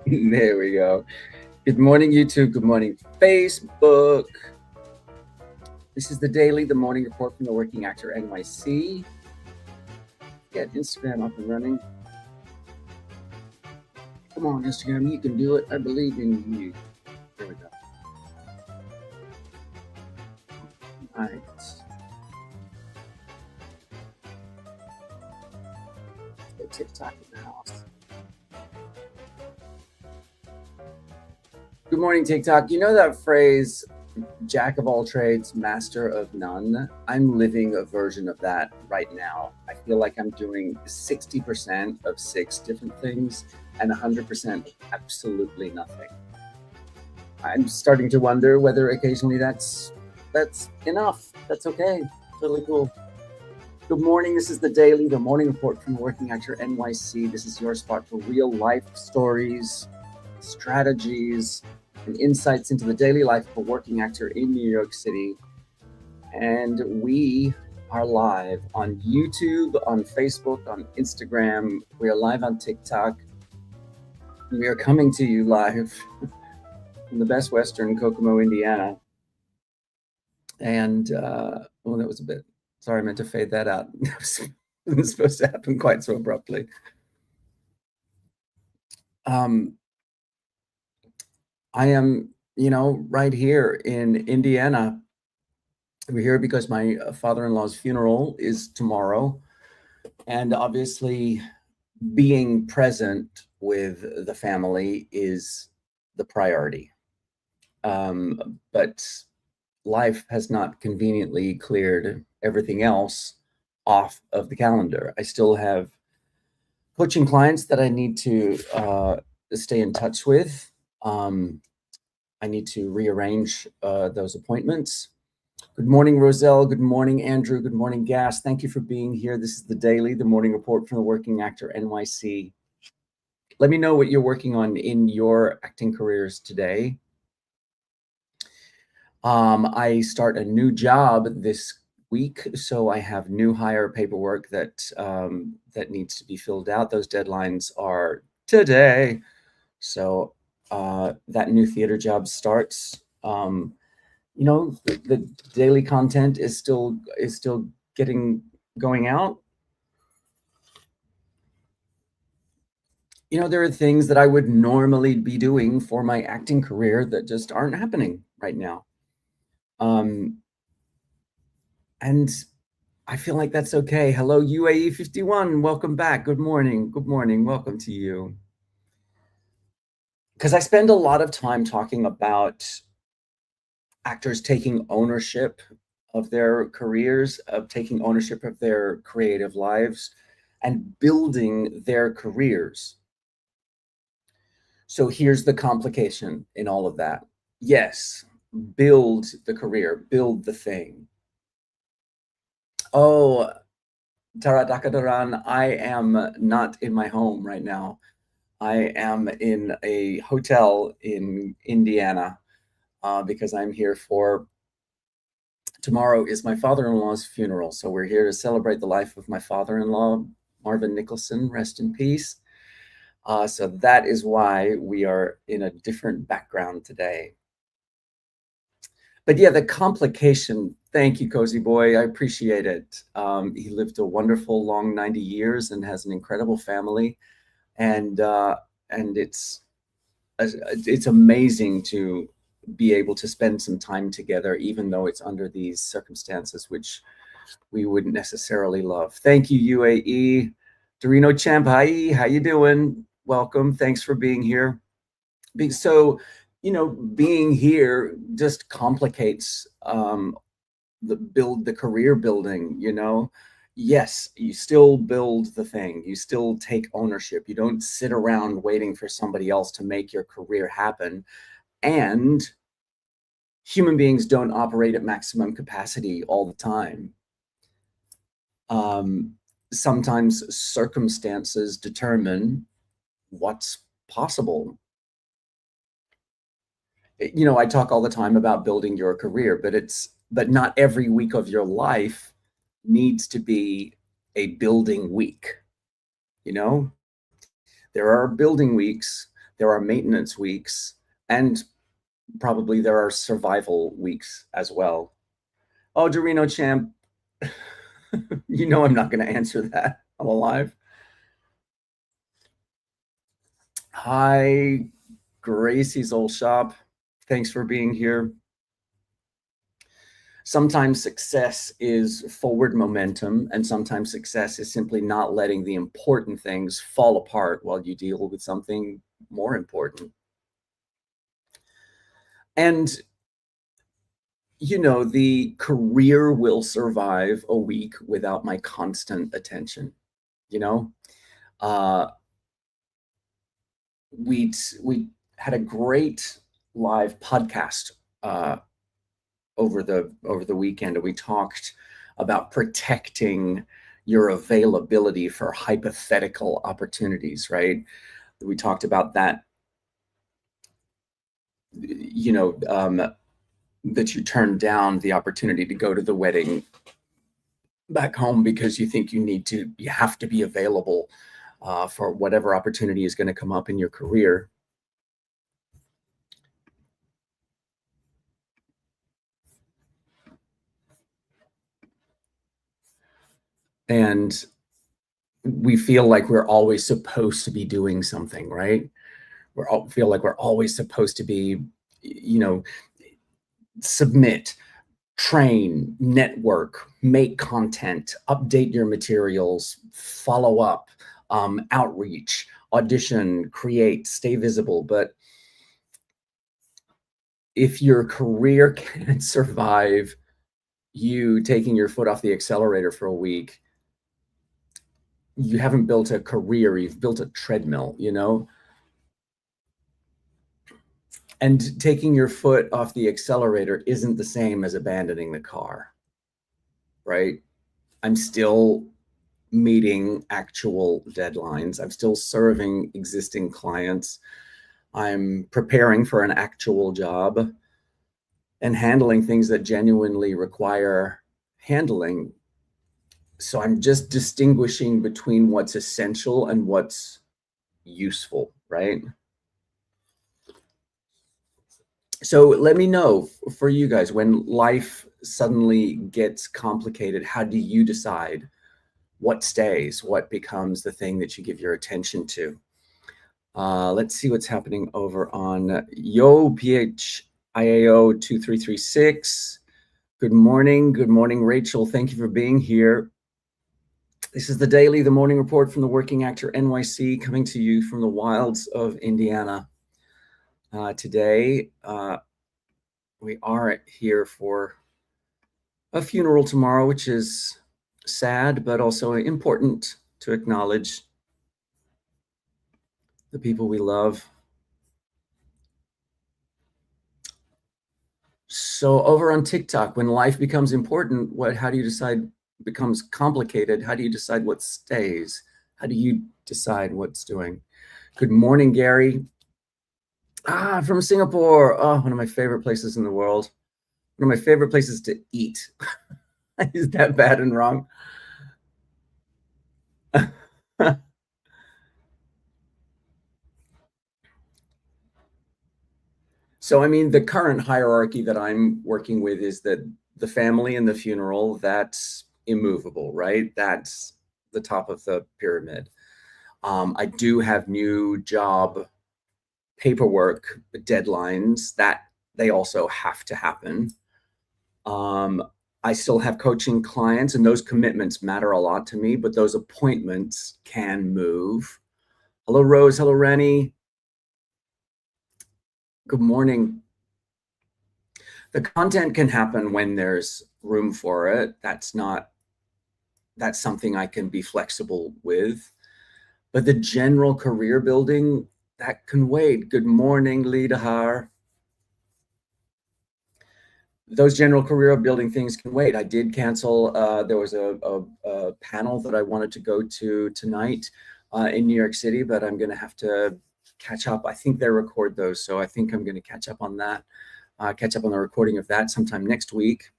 There we go. Good morning, YouTube. Good morning, Facebook. This is the daily, the morning report from the Working Actor NYC. Get Instagram up and running. Come on, Instagram, you can do it. I believe in you. There we go. All right. Let's go TikTok in the house. Good morning, TikTok. You know that phrase, jack of all trades, master of none? I'm living a version of that right now. I feel like I'm doing 60% of 6 different things and 100% absolutely nothing. I'm starting to wonder whether occasionally that's enough. That's okay. Totally cool. Good morning. This is the daily, the morning report from Working Actor NYC. This is your spot for real life stories, strategies, and insights into the daily life of a working actor in New York City. And we are live on YouTube, on Facebook, on Instagram. We are live on TikTok. We are coming to you live from the Best Western, Kokomo, Indiana. And, well, that was a bit, sorry, I meant to fade that out. It was supposed to happen quite so abruptly. I am, right here in Indiana. We're here because my father-in-law's funeral is tomorrow. And obviously, being present with the family is the priority. But life has not conveniently cleared everything else off of the calendar. I still have coaching clients that I need to stay in touch with. I need to rearrange those appointments. Good morning, Roselle. Good morning, Andrew. Good morning, Gas. Thank you for being here. This is the daily, the morning report from the Working Actor NYC. Let me know what you're working on in your acting careers today. I start a new job this week, so I have new hire paperwork that needs to be filled out. Those deadlines are today. So that new theater job starts. The daily content is still going out. There are things that I would normally be doing for my acting career that just aren't happening right now. And I feel like that's okay. Hello, UAE 51. Welcome back. Good morning. Good morning. Welcome to you. Because I spend a lot of time talking about actors taking ownership of their careers, of taking ownership of their creative lives, and building their careers. So here's the complication in all of that. Yes, build the career, build the thing. Oh, Tara Dakadaran, I am not in my home right now. I am in a hotel in Indiana because I'm here for tomorrow is my father-in-law's funeral. So we're here to celebrate the life of my father-in-law, Marvin Nicholson, rest in peace. So that is why we are in a different background today. But yeah, the complication, thank you, Cozy Boy. I appreciate it. He lived a wonderful, long 90 years and has an incredible family. And it's amazing to be able to spend some time together, even though it's under these circumstances, which we wouldn't necessarily love. Thank you, UAE. Dorino Champ, hi, how you doing? Welcome, thanks for being here. So, being here just complicates the career building, Yes, you still build the thing. You still take ownership. You don't sit around waiting for somebody else to make your career happen. And human beings don't operate at maximum capacity all the time. Sometimes circumstances determine what's possible. I talk all the time about building your career, but not every week of your life needs to be a building week. There are building weeks, There are maintenance weeks, and probably there are survival weeks as well. Oh, Dorino Champ, you know I'm not going to answer that. I'm alive. Hi, Gracie's old shop. Thanks for being here. Sometimes success is forward momentum, and sometimes success is simply not letting the important things fall apart while you deal with something more important. And, you know, the career will survive a week without my constant attention. You know, uh, we had a great live podcast uh, over the weekend, and we talked about protecting your availability for hypothetical opportunities, right? We talked about that, you know, that you turned down the opportunity to go to the wedding back home because you think you have to be available for whatever opportunity is going to come up in your career. And we feel like we're always supposed to be doing something, right? Feel like we're always supposed to be, you know, submit, train, network, make content, update your materials, follow up, outreach, audition, create, stay visible. But if your career can't survive you taking your foot off the accelerator for a week, you haven't built a career, you've built a treadmill, you know? And taking your foot off the accelerator isn't the same as abandoning the car, right? I'm still meeting actual deadlines. I'm still serving existing clients. I'm preparing for an actual job and handling things that genuinely require handling. So I'm just distinguishing between what's essential and what's useful, right? So let me know for you guys, when life suddenly gets complicated, how do you decide what stays, what becomes the thing that you give your attention to? Let's see what's happening over on Yo PHIAO 2336. Good morning. Good morning, Rachel. Thank you for being here. This is the morning report from the Working Actor NYC, coming to you from the wilds of Indiana. Today, we are here for a funeral tomorrow, which is sad, but also important to acknowledge the people we love. So over on TikTok, when life becomes important, how do you decide becomes complicated? How do you decide what stays? How do you decide what's doing? Good morning, Gary. From Singapore. Oh, one of my favorite places in the world. One of my favorite places to eat. Is that bad and wrong? So, I mean, the current hierarchy that I'm working with is that the family and the funeral, that's immovable, right? That's the top of the pyramid. I do have new job paperwork deadlines that they also have to happen. I still have coaching clients, and those commitments matter a lot to me, but those appointments can move. Hello, Rose. Hello, Rennie. Good morning. The content can happen when there's room for it. That's something I can be flexible with. But the general career building, that can wait. Good morning, Lidahar. Those general career building things can wait. I did cancel. There was a panel that I wanted to go to tonight in New York City, but I'm going to have to catch up. I think they record those, so I think I'm going to catch up on that. Catch up on the recording of that sometime next week.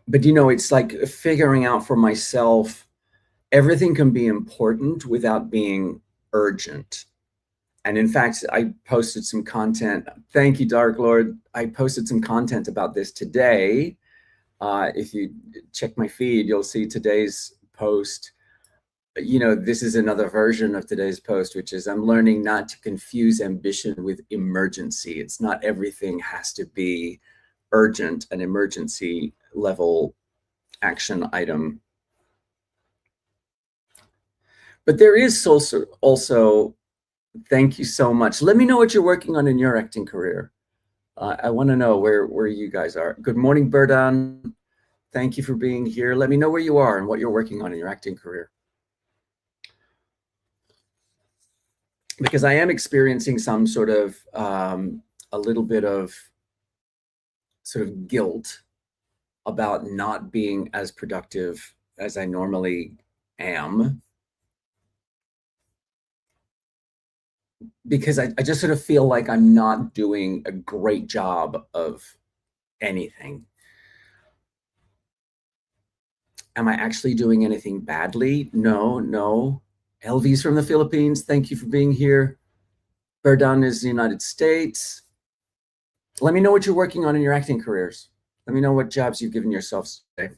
But, you know, it's like figuring out for myself everything can be important without being urgent. And in fact, I posted some content. Thank you, Dark Lord. I posted some content about this today. If you check my feed, you'll see today's post. You know, this is another version of today's post, which is I'm learning not to confuse ambition with emergency. It's not everything has to be urgent, an emergency level action item. But there is also, thank you so much. Let me know what you're working on in your acting career. I want to know where you guys are. Good morning, Berdan. Thank you for being here. Let me know where you are and what you're working on in your acting career. Because I am experiencing some sort of, a little bit of sort of guilt about not being as productive as I normally am. Because I just sort of feel like I'm not doing a great job of anything. Am I actually doing anything badly? No. LV's from the Philippines. Thank you for being here. Berdan is the United States. Let me know what you're working on in your acting careers. Let me know what jobs you've given yourselves today.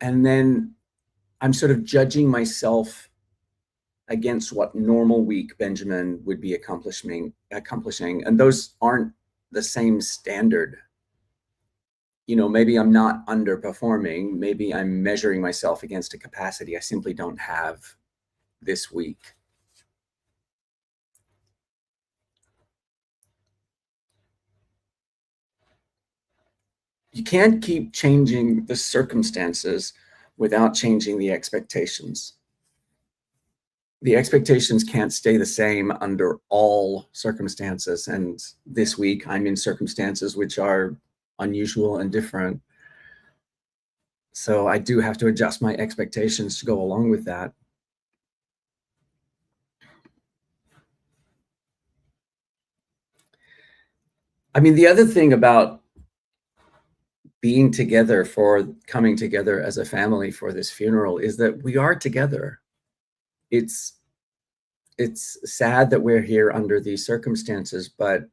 And then I'm sort of judging myself against what normal week Benjamin would be accomplishing. And those aren't the same standard. You know, maybe I'm not underperforming. Maybe I'm measuring myself against a capacity I simply don't have this week. You can't keep changing the circumstances without changing the expectations. The expectations can't stay the same under all circumstances. And this week I'm in circumstances which are unusual and different. So I do have to adjust my expectations to go along with that. I mean, the other thing about being together, for coming together as a family for this funeral, is that we are together. It's sad that we're here under these circumstances, but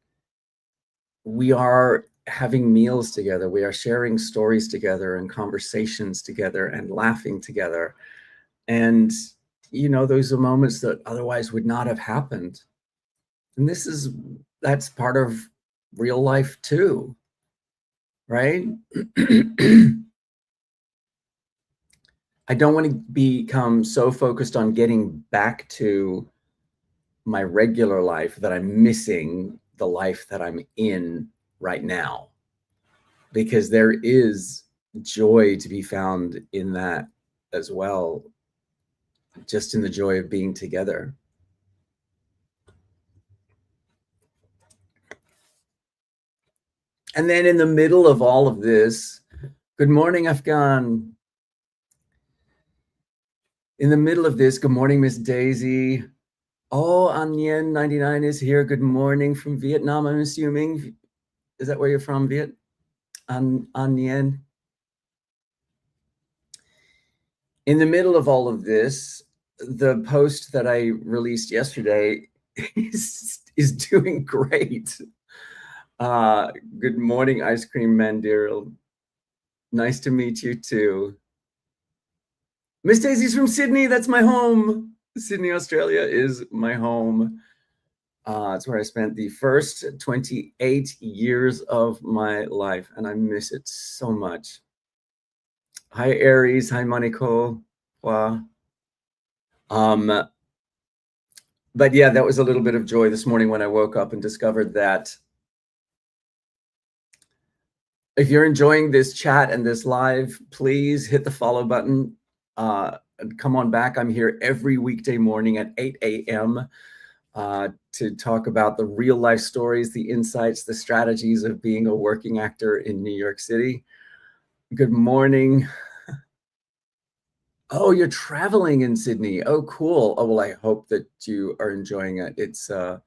we are having meals together. We are sharing stories together and conversations together and laughing together. And, you know, those are moments that otherwise would not have happened. And that's part of real life too, right? I don't want to become so focused on getting back to my regular life that I'm missing the life that I'm in right now, because there is joy to be found in that as well, just in the joy of being together. And then in the middle of all of this, good morning, Afghan. In the middle of this, good morning, Miss Daisy. Oh, Anien 99 is here. Good morning from Vietnam, I'm assuming. Is that where you're from, Viet? Anien. In the middle of all of this, the post that I released yesterday is doing great. Good morning, Ice Cream Mandiril. Nice to meet you too. Miss Daisy's from Sydney. That's my home. Sydney, Australia is my home. It's where I spent the first 28 years of my life, and I miss it so much. Hi, Aries. Hi, Monica. Wow. But yeah, that was a little bit of joy this morning when I woke up and discovered that if you're enjoying this chat and this live, please hit the follow button. Come on back. I'm here every weekday morning at 8 a.m. To talk about the real life stories, the insights, the strategies of being a working actor in New York City. Good morning. Oh, you're traveling in Sydney. Oh, cool. Oh, well, I hope that you are enjoying it. It's, I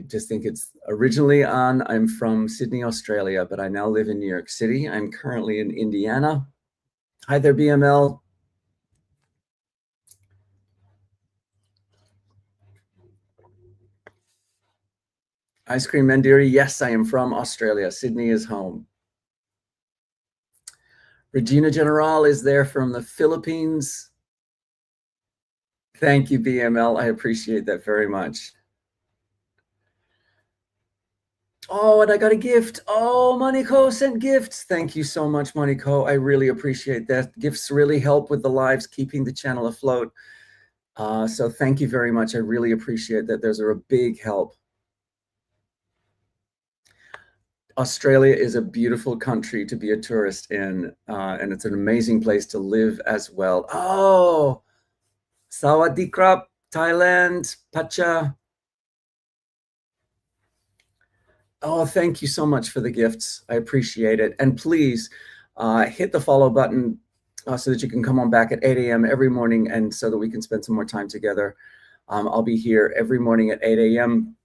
just think it's I'm from Sydney, Australia, but I now live in New York City. I'm currently in Indiana. Hi there, BML. Ice Cream Mandiri. Yes, I am from Australia. Sydney is home. Regina General is there from the Philippines. Thank you, BML. I appreciate that very much. Oh, and I got a gift. Oh, Moniko sent gifts. Thank you so much, Moniko. I really appreciate that. Gifts really help with the lives, keeping the channel afloat. So thank you very much. I really appreciate that. Those are a big help. Australia is a beautiful country to be a tourist in, and it's an amazing place to live as well. Oh, Sawadee Krap, Thailand, Pacha. Oh, thank you so much for the gifts. I appreciate it. And please hit the follow button so that you can come on back at 8 a.m. every morning and so that we can spend some more time together. I'll be here every morning at 8 a.m.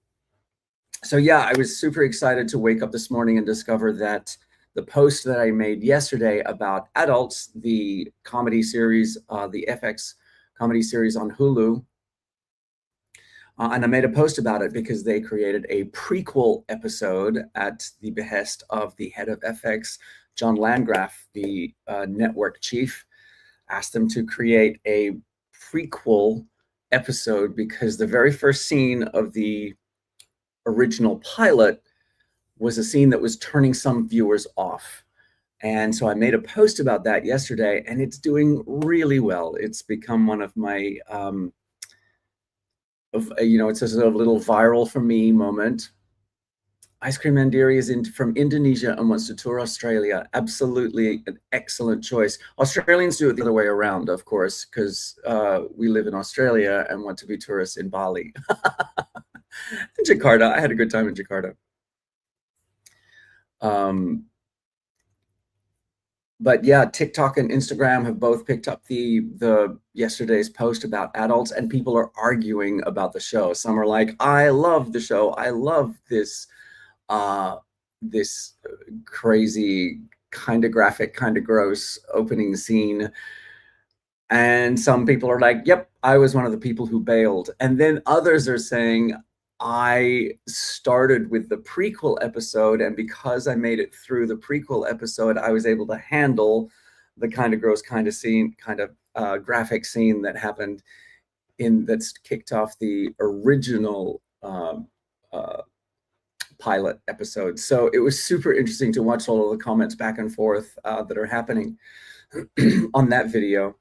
So yeah, I was super excited to wake up this morning and discover that the post that I made yesterday about Adults, the comedy series, the FX comedy series on Hulu, and I made a post about it because they created a prequel episode at the behest of the head of FX, John Landgraf, the network chief, asked them to create a prequel episode because the very first scene of the original pilot was a scene that was turning some viewers off. And so I made a post about that yesterday, and it's doing really well. It's become one of my, it's a sort of little viral for me moment. Ice Cream Mandiri is from Indonesia and wants to tour Australia. Absolutely an excellent choice. Australians do it the other way around, of course, because we live in Australia and want to be tourists in Bali. In Jakarta, I had a good time in Jakarta. But yeah, TikTok and Instagram have both picked up the yesterday's post about Adults, and people are arguing about the show. Some are like, I love the show. I love this this crazy, kind of graphic, kind of gross opening scene. And some people are like, yep, I was one of the people who bailed. And then others are saying, I started with the prequel episode, and because I made it through the prequel episode, I was able to handle the kind of gross, kind of scene, kind of graphic scene that happened that's kicked off the original pilot episode. So it was super interesting to watch all of the comments back and forth that are happening on that video.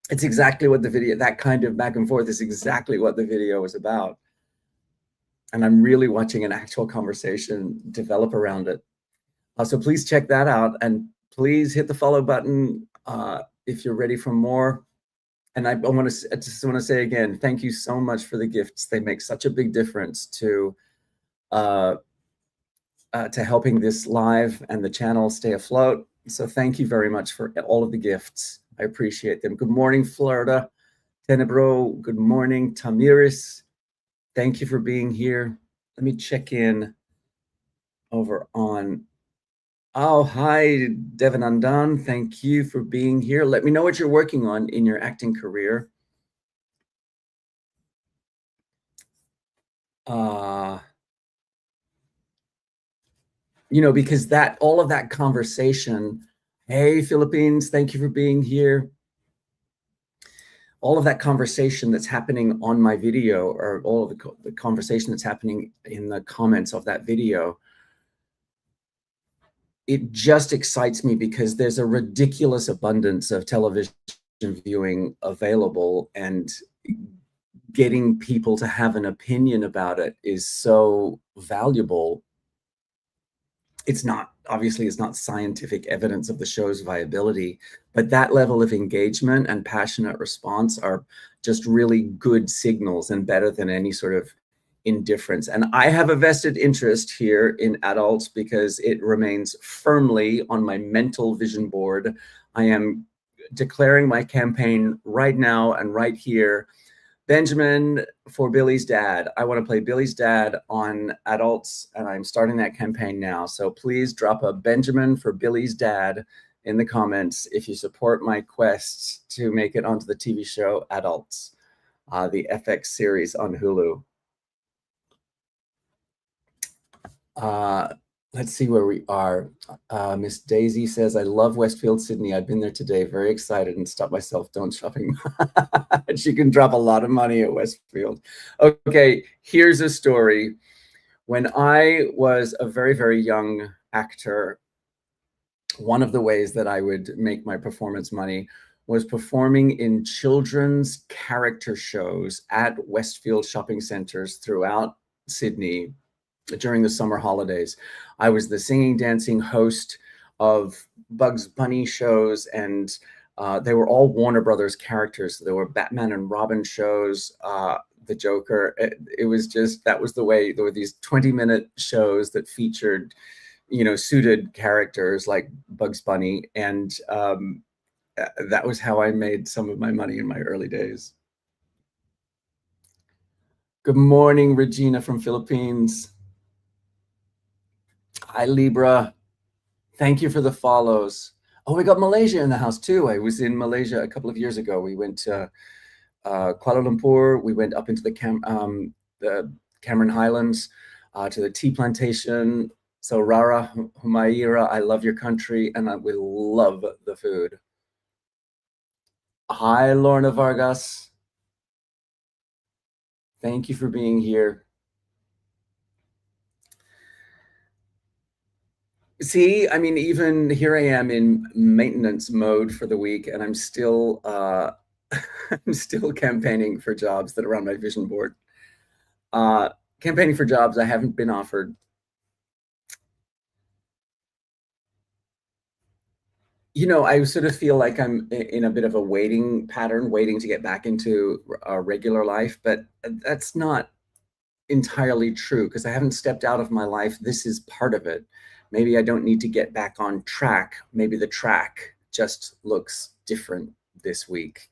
It's exactly what the video, that kind of back and forth is exactly what the video was about. And I'm really watching an actual conversation develop around it. So please check that out, and please hit the follow button if you're ready for more. And I just want to say again, thank you so much for the gifts. They make such a big difference to helping this live and the channel stay afloat. So thank you very much for all of the gifts. I appreciate them. Good morning, Florida. Tenebro, good morning. Tamiris, thank you for being here. Let me check in over on, oh, hi, Devanandan. Thank you for being here. Let me know what you're working on in your acting career. Because all of that conversation, hey, Philippines, thank you for being here. All of that conversation that's happening on my video, or all of the conversation that's happening in the comments of that video, it just excites me because there's a ridiculous abundance of television viewing available, and getting people to have an opinion about it is so valuable. It's not scientific evidence of the show's viability, but that level of engagement and passionate response are just really good signals, and better than any sort of indifference. And I have a vested interest here in Adults because it remains firmly on my mental vision board. I am declaring my campaign right now and right here. Benjamin for Billy's dad. I want to play Billy's dad on Adults, and I'm starting that campaign now. So please drop a Benjamin for Billy's dad in the comments if you support my quest to make it onto the TV show Adults, the FX series on Hulu. Let's see where we are. Miss Daisy says, I love Westfield, Sydney. I've been there today. Very excited and stopped myself. Don't shopping. She can drop a lot of money at Westfield. Okay, here's a story. When I was a very, very young actor, one of the ways that I would make my performance money was performing in children's character shows at Westfield shopping centers throughout Sydney during the summer holidays. I was the singing, dancing host of Bugs Bunny shows, and they were all Warner Brothers characters. So there were Batman and Robin shows, the Joker. It was just, that was the way. There were these 20-minute shows that featured, suited characters like Bugs Bunny. And that was how I made some of my money in my early days. Good morning, Regina from Philippines. Hi, Libra. Thank you for the follows. Oh, we got Malaysia in the house too. I was in Malaysia a couple of years ago. We went to Kuala Lumpur. We went up into the Cameron Highlands, to the tea plantation. So Rara, Humaira, I love your country, and we love the food. Hi, Lorna Vargas. Thank you for being here. See, I mean, even here I am in maintenance mode for the week, and I'm still I'm still campaigning for jobs that are on my vision board. Campaigning for jobs I haven't been offered. I sort of feel like I'm in a bit of a waiting pattern, waiting to get back into a regular life, but that's not entirely true because I haven't stepped out of my life. This is part of it. Maybe I don't need to get back on track. Maybe the track just looks different this week.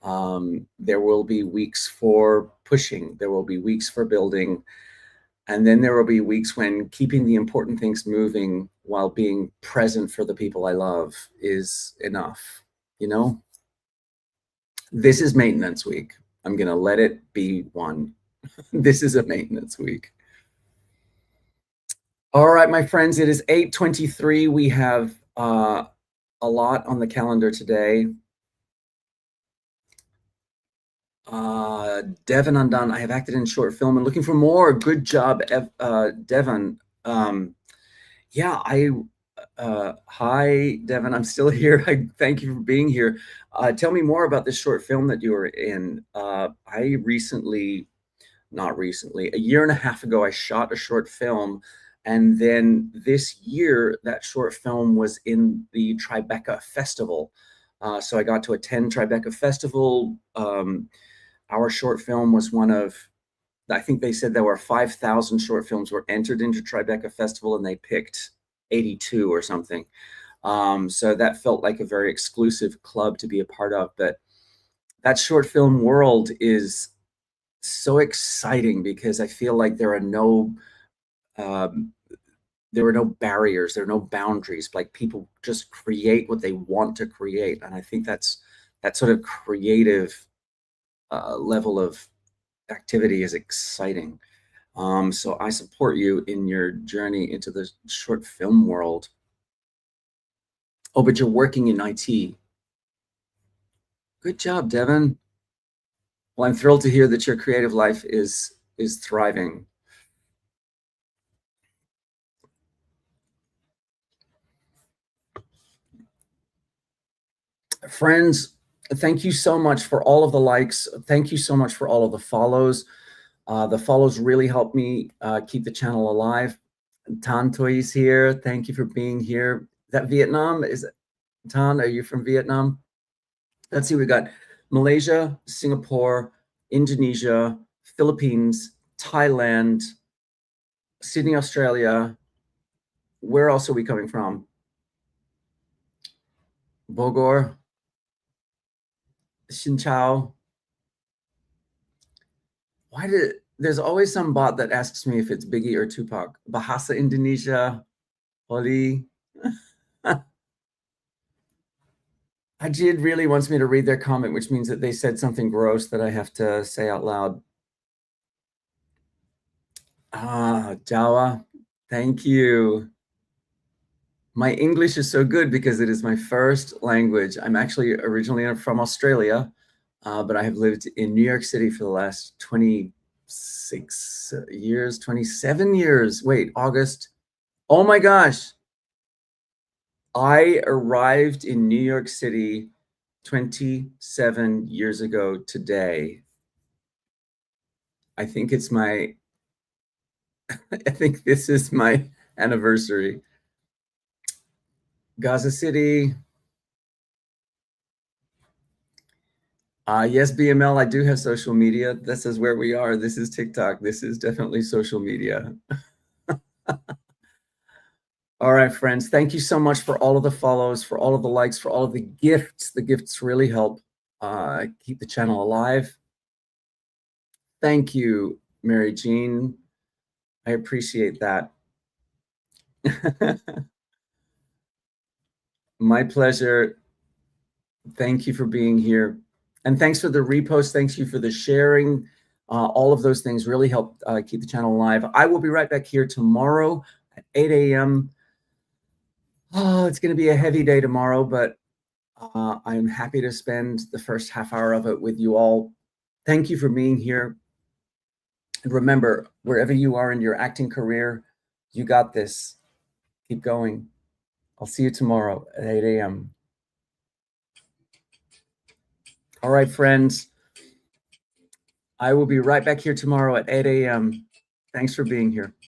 There will be weeks for pushing. There will be weeks for building. And then there will be weeks when keeping the important things moving while being present for the people I love is enough. This is maintenance week. I'm going to let it be one. This is a maintenance week. All right, my friends, it is 8:23. We have a lot on the calendar today. Devon Undone, I have acted in short film and looking for more. Good job, Devon. Hi, Devon, I'm still here. Thank you for being here. Tell me more about this short film that you were in. Not recently, a year and a half ago, I shot a short film. And then this year, that short film was in the Tribeca Festival. So I got to attend Tribeca Festival. Our short film was one of, I think they said there were 5,000 short films were entered into Tribeca Festival, and they picked 82 or something. So that felt like a very exclusive club to be a part of. But that short film world is so exciting because I feel like there are no barriers, there are no boundaries. Like, people just create what they want to create, and I think that sort of creative level of activity is exciting. So I support you in your journey into the short film world. Oh, but you're working in IT. Good job, Devon. Well, I'm thrilled to hear that your creative life is thriving. Friends, thank you so much for all of the likes. Thank you so much for all of the follows. The follows really help me keep the channel alive. Tan Toi is here. Thank you for being here. That Vietnam? Is it Tan? Are you from Vietnam? Let's see, we got Malaysia, Singapore, Indonesia, Philippines, Thailand, Sydney, Australia. Where else are we coming from? Bogor, Xin Chao. There's always some bot that asks me if it's Biggie or Tupac. Bahasa Indonesia, Oli. Ajid really wants me to read their comment, which means that they said something gross that I have to say out loud. Ah, Jawa, thank you. My English is so good because it is my first language. I'm actually originally from Australia, but I have lived in New York City for the last 26 years, 27 years. Wait, August. Oh my gosh. I arrived in New York City 27 years ago today. I think it's my, I think this is my anniversary. Gaza City. Yes, BML, I do have social media. This is where we are. This is TikTok. This is definitely social media. All right, friends. Thank you so much for all of the follows, for all of the likes, for all of the gifts. The gifts really help keep the channel alive. Thank you, Mary Jean. I appreciate that. My pleasure. Thank you for being here. And thanks for the repost. Thanks you for the sharing. All of those things really help keep the channel alive. I will be right back here tomorrow at 8 a.m. Oh, it's going to be a heavy day tomorrow, but I'm happy to spend the first half hour of it with you all. Thank you for being here. And remember, wherever you are in your acting career, you got this. Keep going. I'll see you tomorrow at 8 a.m. All right, friends. I will be right back here tomorrow at 8 a.m. Thanks for being here.